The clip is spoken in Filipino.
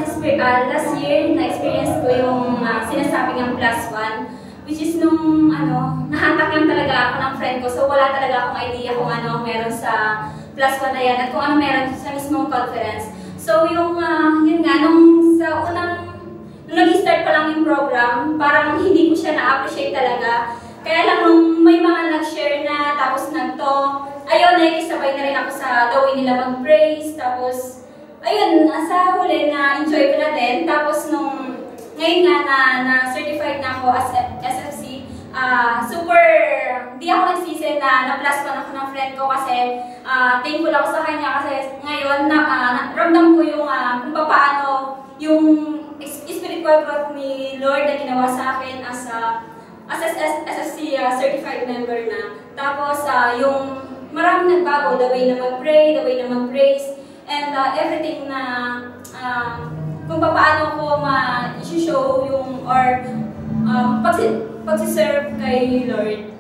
last year, na-experience ko yung sinasabing ang +1, which is nung nahantak lang talaga ako ng friend ko, so wala talaga akong idea kung ano ang meron sa +1 na yan at kung ano meron sa mismong conference. So yung, yun nga, nung nag-start pa lang yung program, parang hindi ko siya na-appreciate talaga. Kaya lang nung may mga nag-share na, tapos ayun, nakikisabay na rin ako sa the way nila mag-praise, tapos ayun, sa huli na-enjoy ko na din. Tapos ngayon nga na-certified na ako as SFC, super, di ako nagsisi na na-plus 1 ako ng friend ko kasi thankful ako sa kanya kasi ngayon ramdam ko yung kung paano yung spiritual growth ni Lord na ginawa sa akin as SFC certified member na. Tapos yung maraming nagbago, the way na mag-pray, the way na mag-praise, and everything na kung paano ko ma-show yung or pagsiserve kay Lord.